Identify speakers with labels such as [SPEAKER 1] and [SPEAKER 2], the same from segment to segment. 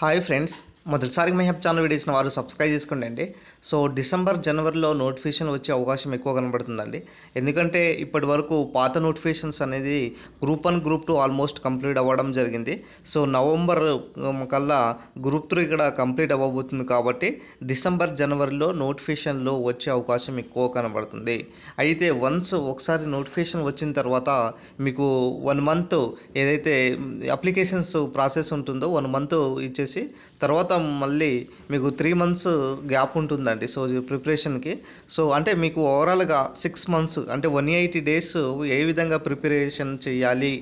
[SPEAKER 1] Hi friends, మొదటిసారి my help channel వీడియోస్ని వారు సబ్స్క్రైబ్ చేసుకోండి. సో డిసెంబర్ జనవరిలో నోటిఫికేషన్ వచ్చే అవకాశం ఎక్కువ కనబడుతుందండి. ఎందుకంటే ఇప్పటి వరకు పాత నోటిఫికేషన్స్ అనేది గ్రూప్ 1 గ్రూప్ 2 ఆల్మోస్ట్ కంప్లీట్ అవ్వడం జరిగింది. సో నవంబర్ కల్లా గ్రూప్ 3 ఇక్కడ కంప్లీట్ అవ్వబోతుంది కాబట్టి డిసెంబర్ జనవరిలో నోటిఫికేషన్లో వచ్చే అవకాశం ఎక్కువ కనబడుతుంది. అయితే ఒకసారి నోటిఫికేషన్ వచ్చిన తర్వాత మీకు 1 మంత్ ఏదైతే అప్లికేషన్స్ ప్రాసెస్ ఉంటుందో 1 మంత్ ఇచ్చేసి తర్వాత మళ్ళీ మీకు 3 మంత్స్ గ్యాప్ ఉంటుందండి. సో ప్రిపరేషన్కి అంటే మీకు ఓవరాల్గా 6 మంత్స్ అంటే 180 డేస్ ఏ విధంగా ప్రిపరేషన్ చేయాలి,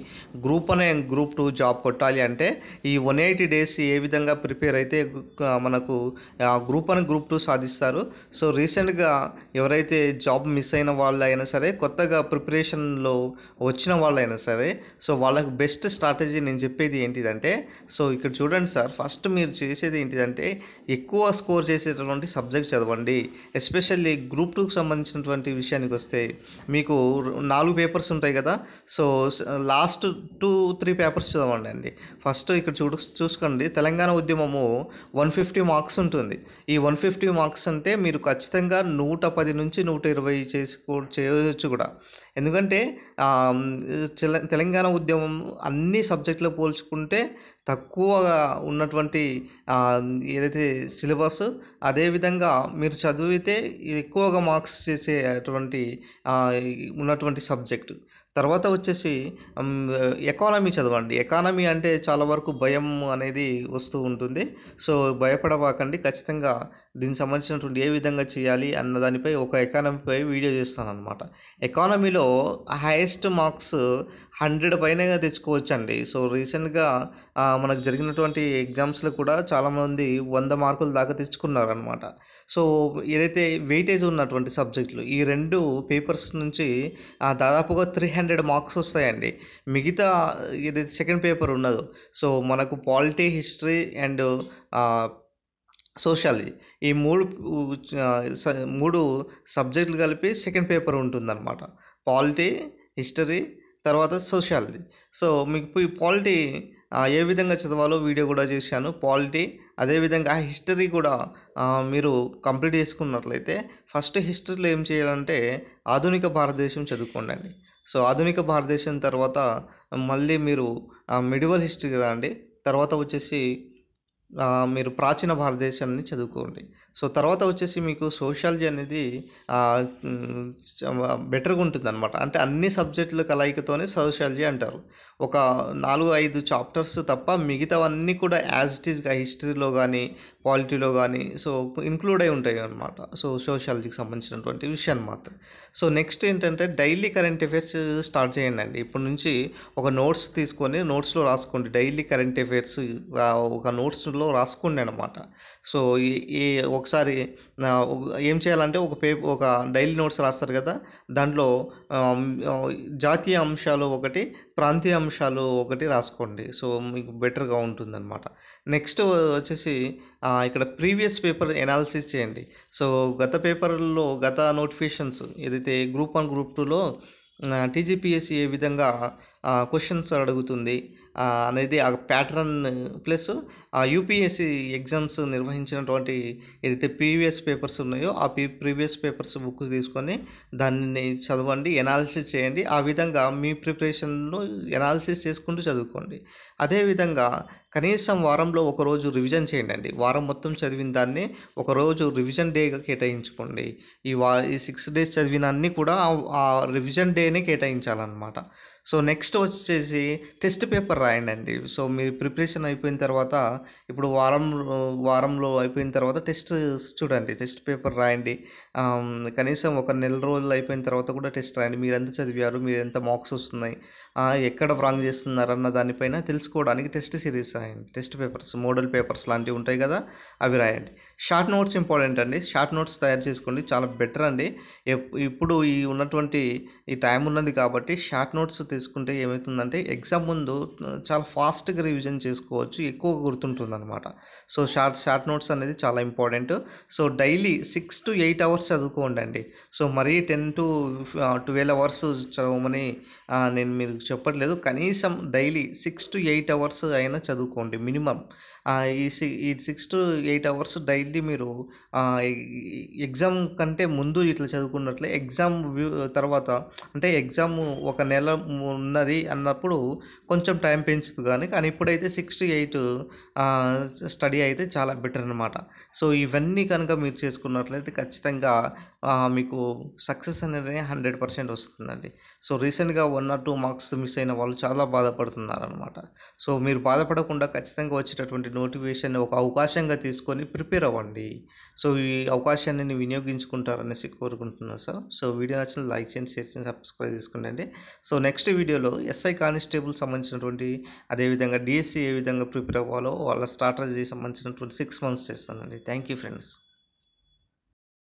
[SPEAKER 1] గ్రూప్ 1 అండ్ గ్రూప్ 2 జాబ్ కొట్టాలి అంటే ఈ 180 డేస్ ఏ విధంగా ప్రిపేర్ అయితే మనకు గ్రూప్ 1 గ్రూప్ 2 సాధిస్తారు. సో రీసెంట్గా ఎవరైతే జాబ్ మిస్ అయిన వాళ్ళు అయినా సరే, కొత్తగా ప్రిపరేషన్లో వచ్చిన వాళ్ళైనా సరే, సో వాళ్ళకి బెస్ట్ స్ట్రాటజీ నేను చెప్పేది ఏంటిదంటే, సో ఇక్కడ చూడండి సార్, ఫస్ట్ మీరు చేసేది ఏంటిదంటే ఎక్కువ స్కోర్ చేసేటటువంటి సబ్జెక్ట్ చదవండి. ఎస్పెషల్లీ గ్రూప్ 2కి సంబంధించినటువంటి విషయానికి వస్తే మీకు 4 పేపర్స్ ఉంటాయి కదా. సో లాస్ట్ 2-3 పేపర్స్ చదవండి అండి. ఫస్ట్ ఇక్కడ చూసుకోండి, తెలంగాణ ఉద్యమము 150 మార్క్స్ ఉంటుంది. ఈ 150 మార్క్స్ అంటే మీరు ఖచ్చితంగా 110 నుంచి 120 చేయవచ్చు కూడా. ఎందుకంటే తెలంగాణ ఉద్యమం అన్ని సబ్జెక్టులు పోల్చుకుంటే తక్కువగా ఉన్నటువంటి ఏదైతే సిలబస్, అదేవిధంగా మీరు చదివితే ఎక్కువగా మార్క్స్ చేసేటువంటి ఉన్నటువంటి సబ్జెక్టు. తర్వాత వచ్చేసి ఎకానమీ చదవండి. ఎకానమీ అంటే చాలా వరకు భయం అనేది వస్తూ ఉంటుంది. సో భయపడబాకండి, ఖచ్చితంగా దీనికి సంబంధించినటువంటి ఏ విధంగా చేయాలి అన్న దానిపై ఒక ఎకానమీపై వీడియో చేస్తాను అనమాట. ఎకానమీలో హైయెస్ట్ మార్క్స్ 100 పైన తెచ్చుకోవచ్చండి. సో రీసెంట్గా మనకు జరిగినటువంటి ఎగ్జామ్స్లో కూడా చాలామంది 100 మార్కుల దాకా తెచ్చుకున్నారనమాట. సో ఏదైతే వెయిటేజ్ ఉన్నటువంటి సబ్జెక్టులు ఈ 2 పేపర్స్ నుంచి దాదాపుగా 300 మార్క్స్ వస్తాయండి. మిగతా ఏదైతే సెకండ్ పేపర్ ఉన్నదో, సో మనకు పాలిటీ, హిస్టరీ అండ్ సోషాలజీ, ఈ మూడు సబ్జెక్టులు కలిపి సెకండ్ పేపర్ ఉంటుందన్నమాట. పాలిటీ, హిస్టరీ, తర్వాత సోషాలజీ. సో మీకు ఈ పాలిటీ ఏ విధంగా చదవాలో వీడియో కూడా చేశాను. పాలిటీ అదేవిధంగా హిస్టరీ కూడా మీరు కంప్లీట్ చేసుకున్నట్లయితే ఫస్ట్ హిస్టరీలో ఏం చేయాలంటే ఆధునిక భారతదేశం చదువుకోండి. సో ఆధునిక భారతదేశం తర్వాత మళ్ళీ మీరు మిడివల్ హిస్టరీ రండి. తర్వాత వచ్చేసి మీరు ప్రాచీన భారతదేశాన్ని చదువుకోండి. సో తర్వాత వచ్చేసి మీకు సోషాలజీ అనేది బెటర్గా ఉంటుంది అనమాట. అంటే అన్ని సబ్జెక్టుల కలయికతోనే సోషాలజీ అంటారు. ఒక 4-5 చాప్టర్స్ తప్ప మిగతావన్నీ కూడా యాజ్ ఇట్ ఈస్గా హిస్టరీలో కానీ పాలిటీలో కానీ సో ఇంక్లూడ్ అయి ఉంటాయి అన్నమాట. సో సోషాలజీకి సంబంధించినటువంటి విషయాన్ని మాత్రం. సో నెక్స్ట్ ఏంటంటే డైలీ కరెంట్ అఫైర్స్ స్టార్ట్ చేయండి అండి. ఇప్పటి నుంచి ఒక నోట్స్ తీసుకొని నోట్స్లో రాసుకోండి. డైలీ కరెంట్ అఫైర్స్ ఒక నోట్స్లో రాసుకోండి అనమాట. సో ఈ ఒకసారి ఏం చేయాలంటే ఒక డైలీ నోట్స్ రాస్తారు కదా, దాంట్లో జాతీయ అంశాలు ఒకటి, ప్రాంతీయ అంశాలు ఒకటి రాసుకోండి. సో మీకు బెటర్గా ఉంటుందన్నమాట. నెక్స్ట్ వచ్చేసి ఇక్కడ ప్రీవియస్ పేపర్ ఎనాలిసిస్ చేయండి. సో గత నోటిఫికేషన్స్ ఏదైతే గ్రూప్ 1 గ్రూప్ 2లో టీజీపీఎస్సీ ఏ విధంగా క్వశ్చన్స్ అడుగుతుంది అనేది ఆ ప్యాటర్న్ ప్లస్ యూపీఎస్సీ ఎగ్జామ్స్ నిర్వహించినటువంటి ఏదైతే ప్రీవియస్ పేపర్స్ ఉన్నాయో ఆ ప్రీవియస్ పేపర్స్ బుక్స్ తీసుకొని దాన్ని చదవండి, ఎనాలిసిస్ చేయండి. ఆ విధంగా మీ ప్రిపరేషన్లో ఎనాలిసిస్ చేసుకుంటూ చదువుకోండి. అదేవిధంగా కనీసం వారంలో ఒకరోజు రివిజన్ చేయండి. వారం మొత్తం చదివిన దాన్ని ఒకరోజు రివిజన్ డేగా కేటాయించుకోండి. ఈ 6 డేస్ చదివిన అన్నీ కూడా ఆ రివిజన్ డేనే కేటాయించాలన్నమాట. సో నెక్స్ట్ వచ్చేసి టెస్ట్ పేపర్ రాయండి. సో మీరు ప్రిపరేషన్ అయిపోయిన తర్వాత ఇప్పుడు వారంలో అయిపోయిన తర్వాత చూడండి, టెస్ట్ పేపర్ రాయండి. కనీసం ఒక నెల రోజులు అయిపోయిన తర్వాత కూడా టెస్ట్ రాయండి. మీరు ఎంత చదివారు, మీరు ఎంత మార్క్స్ వస్తున్నాయి, ఎక్కడ రాంగ్ చేస్తున్నారు అన్న దానిపైన తెలుసుకోవడానికి టెస్ట్ సిరీస్ రాయండి. టెస్ట్ పేపర్స్, మోడల్ పేపర్స్ లాంటివి ఉంటాయి కదా, అవి రాయండి. షార్ట్ నోట్స్ ఇంపార్టెంట్ అండి. షార్ట్ నోట్స్ తయారు చేసుకోండి, చాలా బెటర్ అండి. ఇప్పుడు ఉన్నటువంటి ఈ టైం ఉన్నది కాబట్టి షార్ట్ నోట్స్ తీసుకుంటే ఏమవుతుందంటే ఎగ్జామ్ ముందు చాలా ఫాస్ట్గా రివిజన్ చేసుకోవచ్చు, ఎక్కువ గుర్తుంటుంది అనమాట. సో షార్ట్ నోట్స్ అనేది చాలా important. So daily 6 to 8 hours చదువుకోండి. సో మరీ 10 to 12 అవర్స్ చదవమని నేను మీరు చెప్పట్లేదు. కనీసం డైలీ 6-8 అవర్స్ అయినా చదువుకోండి మినిమమ్. ఈ 6-8 అవర్స్ డైలీ మీరు ఎగ్జామ్ కంటే ముందు ఇట్లా చదువుకున్నట్లే ఎగ్జామ్ తర్వాత అంటే ఎగ్జామ్ ఒక నెల ఉన్నది అన్నప్పుడు కొంచెం టైం పెంచుతుంది కానీ ఇప్పుడైతే 6-8 స్టడీ అయితే చాలా బెటర్ అనమాట. సో ఇవన్నీ కనుక మీరు చేసుకున్నట్లయితే ఖచ్చితంగా మీకు సక్సెస్ అనేది 100% వస్తుందండి. సో రీసెంట్గా 1 or 2 మార్క్స్ మిస్ అయిన వాళ్ళు చాలా బాధపడుతున్నారనమాట. సో మీరు బాధపడకుండా ఖచ్చితంగా వచ్చేటటువంటి నోటిఫికేషన్ ఒక అవకాశంగా తీసుకొని ప్రిపేర్ అవ్వండి. సో ఈ అవకాశాన్ని వినియోగించుకుంటారనేసి కోరుకుంటున్నాను సార్. సో వీడియో నచ్చిన లైక్ చేయండి, షేర్ చేయండి, సబ్స్క్రైబ్ చేసుకోండి. సో నెక్స్ట్ వీడియోలో ఎస్ఐ కానిస్టేబుల్ సంబంధించినటువంటి అదేవిధంగా డిఎస్సి ఏ విధంగా ప్రిపేర్ అవ్వాలో వాళ్ళ స్ట్రాటజీ సంబంధించినటువంటి 6 months చేస్తానండి. Thank you friends.